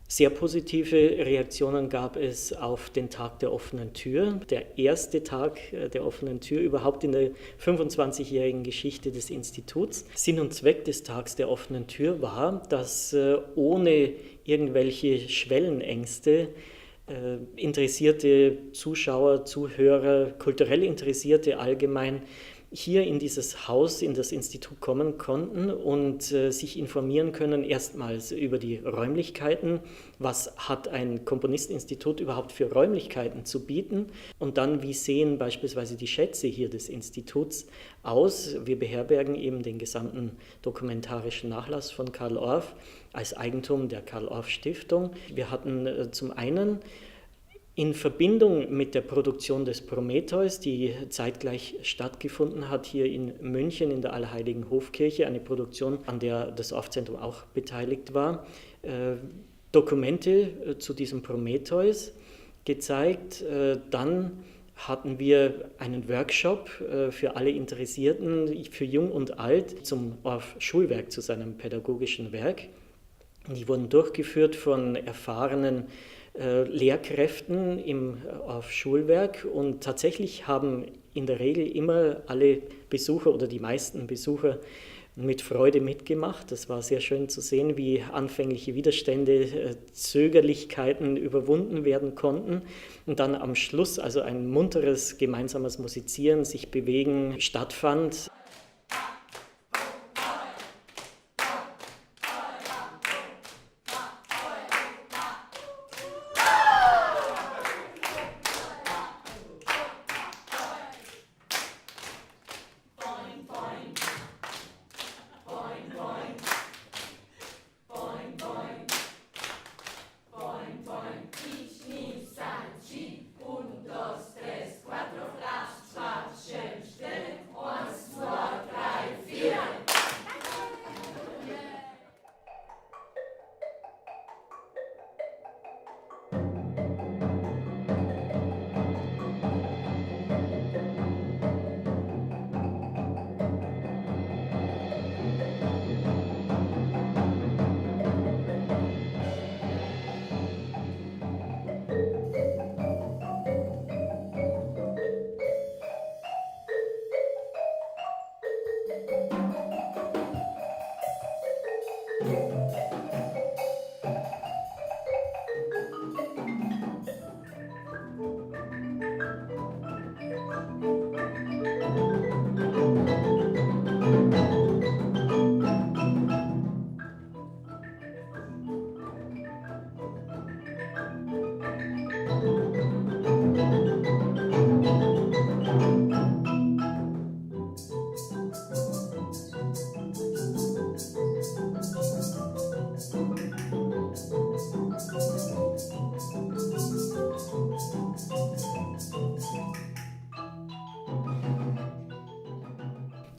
Sehr positive Reaktionen gab es auf den Tag der offenen Tür, der erste Tag der offenen Tür überhaupt in der 25-jährigen Geschichte des Instituts. Sinn und Zweck des Tags der offenen Tür war, dass ohne irgendwelche Schwellenängste interessierte Zuschauer, Zuhörer, kulturell Interessierte allgemein hier in dieses Haus, in das Institut kommen konnten und sich informieren können, erstmals über die Räumlichkeiten, was hat ein Komponisteninstitut überhaupt für Räumlichkeiten zu bieten und dann, wie sehen beispielsweise die Schätze hier des Instituts aus. Wir beherbergen eben den gesamten dokumentarischen Nachlass von Carl Orff als Eigentum der Carl-Orff-Stiftung. Wir hatten zum einen in Verbindung mit der Produktion des Prometheus, die zeitgleich stattgefunden hat, hier in München in der Allerheiligen Hofkirche, eine Produktion, an der das Orff-Zentrum auch beteiligt war, Dokumente zu diesem Prometheus gezeigt. Dann hatten wir einen Workshop für alle Interessierten, für Jung und Alt, zum Orff-Schulwerk, zu seinem pädagogischen Werk. Die wurden durchgeführt von erfahrenen Lehrkräften im Schulwerk und tatsächlich haben in der Regel immer alle Besucher oder die meisten Besucher mit Freude mitgemacht. Das war sehr schön zu sehen, wie anfängliche Widerstände, Zögerlichkeiten überwunden werden konnten und dann am Schluss also ein munteres gemeinsames Musizieren, sich bewegen stattfand.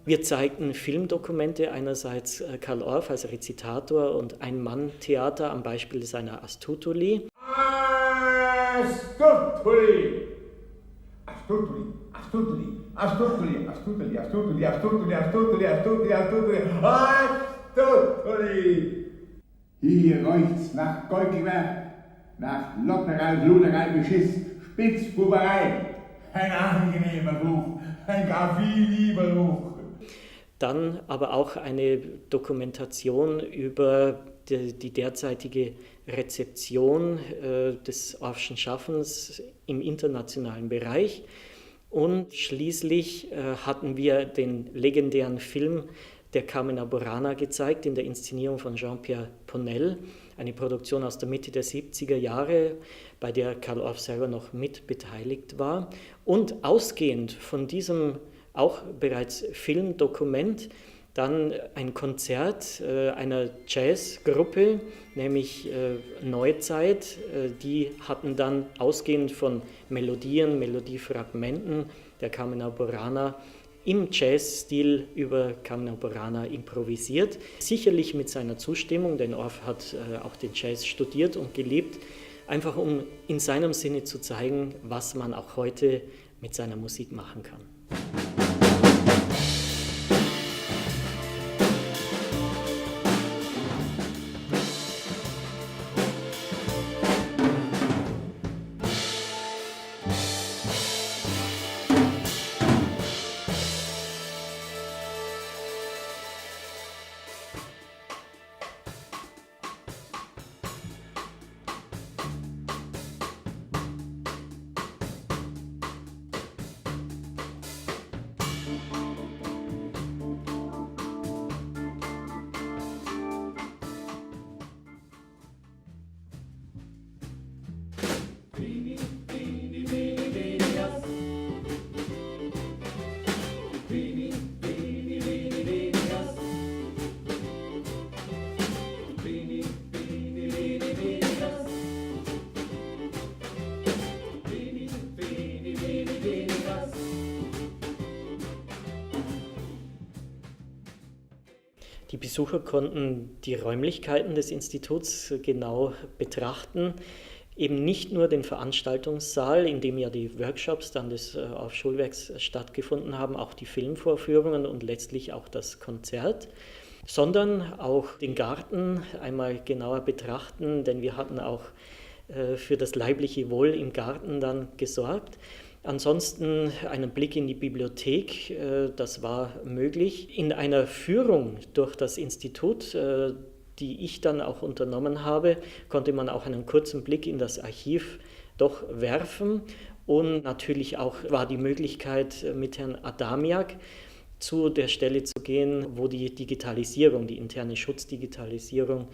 Wir zeigten Filmdokumente, einerseits Carl Orff als Rezitator und Ein-Mann-Theater am Beispiel seiner Astutuli. Astutuli! Astutuli, Astutuli, Astutuli, Astutuli, Astutuli, Astutuli, Astutuli, Astutuli, Astutuli, Astutuli! Hier räucht's nach Goldgewerb, nach Lotterei, Luderei, Beschiss, Spitzbuberei. Ein angenehmer Ruch, ein gar viel lieber Ruch. Dann aber auch eine Dokumentation über die derzeitige Rezeption des Orffschen Schaffens im internationalen Bereich. Und schließlich hatten wir den legendären Film der Carmina Burana gezeigt, in der Inszenierung von Jean-Pierre Ponel, eine Produktion aus der Mitte der 70er Jahre, bei der Carl Orff selber noch mit beteiligt war. Und ausgehend von diesem auch bereits Filmdokument, dann ein Konzert einer Jazzgruppe, nämlich Neuzeit. Die hatten dann ausgehend von Melodien, Melodiefragmenten der Carmina Burana im Jazzstil über Carmina Burana improvisiert. Sicherlich mit seiner Zustimmung, denn Orff hat auch den Jazz studiert und geliebt, einfach um in seinem Sinne zu zeigen, was man auch heute mit seiner Musik machen kann. Die Besucher konnten die Räumlichkeiten des Instituts genau betrachten. Eben nicht nur den Veranstaltungssaal, in dem ja die Workshops dann des Schulwerks stattgefunden haben, auch die Filmvorführungen und letztlich auch das Konzert, sondern auch den Garten einmal genauer betrachten, denn wir hatten auch für das leibliche Wohl im Garten dann gesorgt. Ansonsten einen Blick in die Bibliothek, das war möglich. In einer Führung durch das Institut, die ich dann auch unternommen habe, konnte man auch einen kurzen Blick in das Archiv doch werfen. Und natürlich auch war die Möglichkeit, mit Herrn Adamiak zu der Stelle zu gehen, wo die Digitalisierung, die interne Schutzdigitalisierung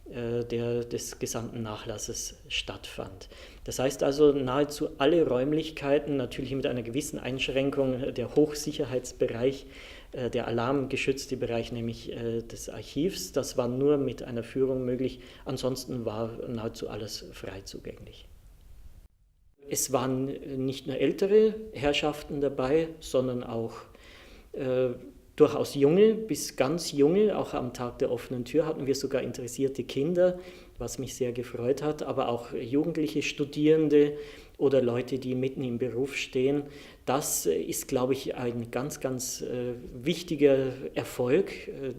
des gesamten Nachlasses stattfand. Das heißt also, nahezu alle Räumlichkeiten, natürlich mit einer gewissen Einschränkung, der Hochsicherheitsbereich, der alarmgeschützte Bereich, nämlich des Archivs, das war nur mit einer Führung möglich, ansonsten war nahezu alles frei zugänglich. Es waren nicht nur ältere Herrschaften dabei, sondern auch durchaus junge bis ganz junge. Auch am Tag der offenen Tür hatten wir sogar interessierte Kinder, was mich sehr gefreut hat, aber auch jugendliche Studierende oder Leute, die mitten im Beruf stehen. Das ist, glaube ich, ein ganz, ganz wichtiger Erfolg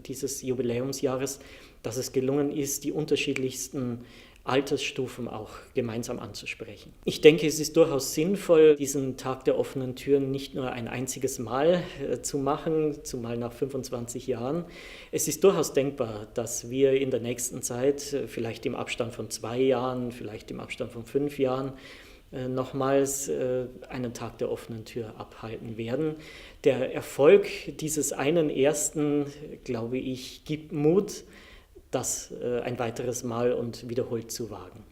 dieses Jubiläumsjahres, dass es gelungen ist, die unterschiedlichsten Altersstufen auch gemeinsam anzusprechen. Ich denke, es ist durchaus sinnvoll, diesen Tag der offenen Türen nicht nur ein einziges Mal zu machen, zumal nach 25 Jahren. Es ist durchaus denkbar, dass wir in der nächsten Zeit, vielleicht im Abstand von 2 Jahren, vielleicht im Abstand von 5 Jahren, nochmals einen Tag der offenen Tür abhalten werden. Der Erfolg dieses einen ersten, glaube ich, gibt Mut, das ein weiteres Mal und wiederholt zu wagen.